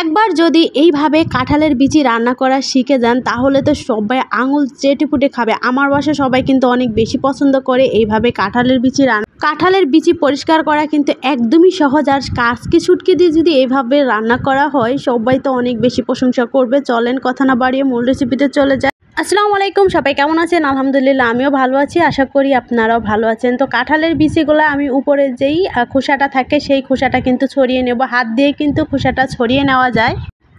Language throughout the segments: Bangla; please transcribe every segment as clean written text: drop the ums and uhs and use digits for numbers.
একবার যদি এইভাবে কাঁঠালের বিচি রান্না করা শিখে যান তাহলে তো সবাই আঙুল চেটে পুটে খাবে। আমার বাসায় সবাই কিন্তু অনেক বেশি পছন্দ করে এইভাবে কাঁঠালের বিচি রান্না। কাঁঠালের বিচি পরিষ্কার করা কিন্তু একদমই সহজ, আর কাঁচকি শুটকি দিয়ে যদি এইভাবে রান্না করা হয় সবাই তো অনেক বেশি প্রশংসা করবে। চলেন কথা না বাড়িয়ে মূল রেসিপিতে চলে যায়। আসসালামু আলাইকুম, সবাই কেমন আছেন? আলহামদুলিল্লাহ আমিও ভালো আছি, আশা করি আপনারাও ভালো আছেন। তো কাঁঠালের বিচিগুলো আমি উপরে যেই খোসাটা থাকে সেই খোসাটা কিন্তু ছড়িয়ে নেব। হাত দিয়ে কিন্তু খোসাটা ছড়িয়ে নেওয়া যায়।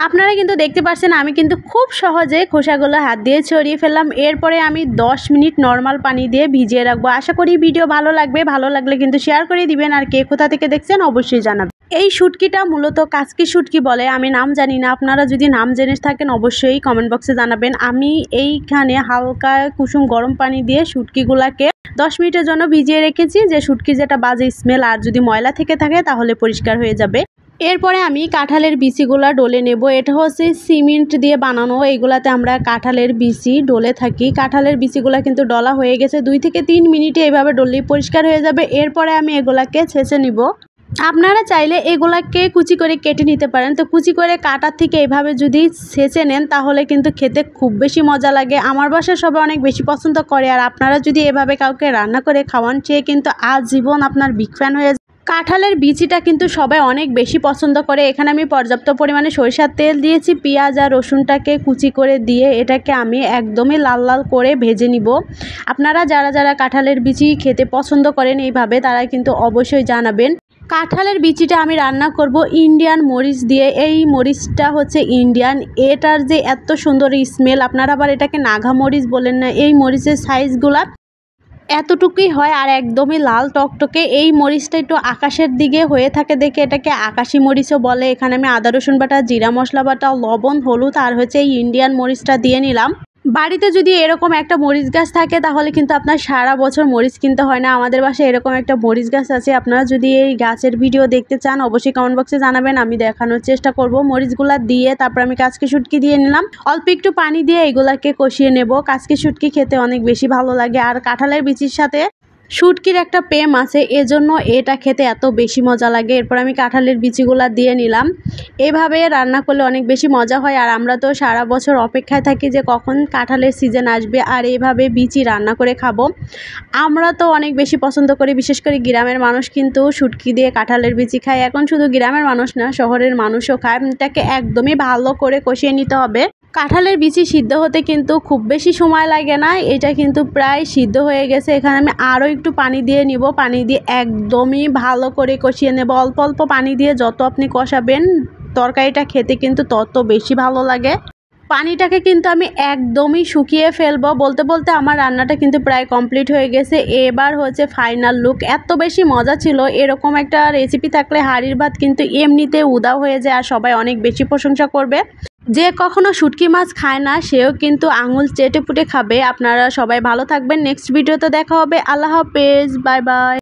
আপনারা কিন্তু দেখতে পাচ্ছেন আমি কিন্তু খুব সহজে খোসাগুলো হাত দিয়ে ছড়িয়ে ফেললাম। এরপরে আমি 10 মিনিট নর্মাল পানি দিয়ে ভিজিয়ে রাখবো। আশা করি ভিডিও ভালো লাগবে, ভালো লাগলে কিন্তু শেয়ার করে দিবেন, আর কে কোথা থেকে দেখছেন অবশ্যই জানাবেন। এই শুটকিটা মূলত কাচকি শুটকি বলে, আমি নাম জানি না, আপনারা যদি নাম জেনে থাকেন অবশ্যই কমেন্ট বক্সে জানাবেন। আমি এইখানে হালকা কুসুম গরম পানি দিয়ে শুটকিগুলাকে 10 মিনিটের জন্য ভিজিয়ে রেখেছি, যে শুটকির যেটা বাজে স্মেল আর যদি ময়লা থেকে থাকে তাহলে পরিষ্কার হয়ে যাবে। এরপরে আমি কাঁঠালের বিচিগুলা ডলে নেব। এটা হচ্ছে সিমেন্ট দিয়ে বানানো, এইগুলাতে আমরা কাঁঠালের বিচি ডলে থাকি। কাঁঠালের বিচিগুলা কিন্তু ডলা হয়ে গেছে, 2 থেকে 3 মিনিটে এইভাবে ডললেই পরিষ্কার হয়ে যাবে। এরপরে আমি এগুলাকে ছেঁচে নিব। আপনারা চাইলে এগুলাকে কুচি করে কেটে নিতে পারেন। তো কুচি করে কাটার থেকে এইভাবে যদি ছেঁচে নেন তাহলে কিন্তু খেতে খুব বেশি মজা লাগে। আমার বাসায় সবাই অনেক বেশি পছন্দ করে, আর আপনারা যদি এভাবে কাউকে রান্না করে খাওয়ান সে কিন্তু আজীবন আপনার বিগ ফ্যান হয়ে যায়। কাঁঠালের বিচিটা কিন্তু সবাই অনেক বেশি পছন্দ করে। এখানে আমি পর্যাপ্ত পরিমাণে সরিষার তেল দিয়েছি, পেঁয়াজ আর রসুনটাকে কুচি করে দিয়ে এটাকে আমি একদমই লাল লাল করে ভেজে নিব। আপনারা যারা যারা কাঁঠালের বিচি খেতে পছন্দ করেন এইভাবে তারা কিন্তু অবশ্যই জানাবেন। কাঁঠালের বিচিটা আমি রান্না করব ইন্ডিয়ান মরিচ দিয়ে। এই মরিচটা হচ্ছে ইন্ডিয়ান, এটার যে এত সুন্দর স্মেল, আপনারা আবার এটাকে নাগা মরিচ বলেন না। এই মরিচের সাইজগুলা এতটুকুই হয় আর একদমই লাল টকটকে। এই মরিচটা একটু আকাশের দিকে হয়ে থাকে দেখে এটাকে আকাশি মরিচও বলে। এখানে আমি আদা রসুন বাটা, জিরা মশলা বাটা, লবণ, হলুদ আর হচ্ছে এই ইন্ডিয়ান মরিচটা দিয়ে নিলাম। বাড়িতে যদি এরকম একটা মরিচ গাছ থাকে তাহলে কিন্তু আপনার সারা বছর মরিচ কিনতে হয় না। আমাদের বাসায় এরকম একটা মরিচ গাছ আছে। আপনারা যদি এই গাছের ভিডিও দেখতে চান অবশ্যই কমেন্ট বক্সে জানাবেন, আমি দেখানোর চেষ্টা করব। মরিচগুলা দিয়ে তারপর আমি কাচকি শুটকি দিয়ে নিলাম। অল্প একটু পানি দিয়ে এগুলাকে কষিয়ে নেব। কাচকি শুটকি খেতে অনেক বেশি ভালো লাগে, আর কাঁঠালের বিচির সাথে শুটকির একটা প্রেম আছে, এজন্য এটা খেতে এত বেশি মজা লাগে। এরপর আমি কাঁঠালের বিচিগুলা দিয়ে নিলাম। এভাবে রান্না করলে অনেক বেশি মজা হয়, আর আমরা তো সারা বছর অপেক্ষায় থাকি যে কখন কাঁঠালের সিজন আসবে আর এইভাবে বিচি রান্না করে খাবো। আমরা তো অনেক বেশি পছন্দ করি, বিশেষ করে গ্রামের মানুষ কিন্তু শুটকি দিয়ে কাঁঠালের বিচি খায়। এখন শুধু গ্রামের মানুষ না, শহরের মানুষও খায়। এটাকে একদমই ভালো করে কষিয়ে নিতে হবে। কাঁঠালের বিচি সিদ্ধ হতে কিন্তু খুব বেশি সময় লাগে না, এটা কিন্তু প্রায় সিদ্ধ হয়ে গেছে। এখানে আমি আরও একটু পানি দিয়ে নিব। পানি দিয়ে একদমই ভালো করে কষিয়ে নেব। অল্প অল্প পানি দিয়ে যত আপনি কষাবেন তরকারিটা খেতে কিন্তু তত বেশি ভালো লাগে। পানিটাকে কিন্তু আমি একদমই শুকিয়ে ফেলবো। বলতে বলতে আমার রান্নাটা কিন্তু প্রায় কমপ্লিট হয়ে গেছে। এবার হচ্ছে ফাইনাল লুক। এত বেশি মজা ছিল, এরকম একটা রেসিপি থাকলে হাঁড়ির ভাত কিন্তু এমনিতে উদাও হয়ে যায়, আর সবাই অনেক বেশি প্রশংসা করবে। যে কখনো শুটকি মাছ খায় না সেও কিন্তু আঙুল চেটে পুটে খাবে। আপনারা সবাই ভালো থাকবেন, নেক্সট ভিডিওতে দেখা হবে। আল্লাহ হাফেজ, বাই বাই।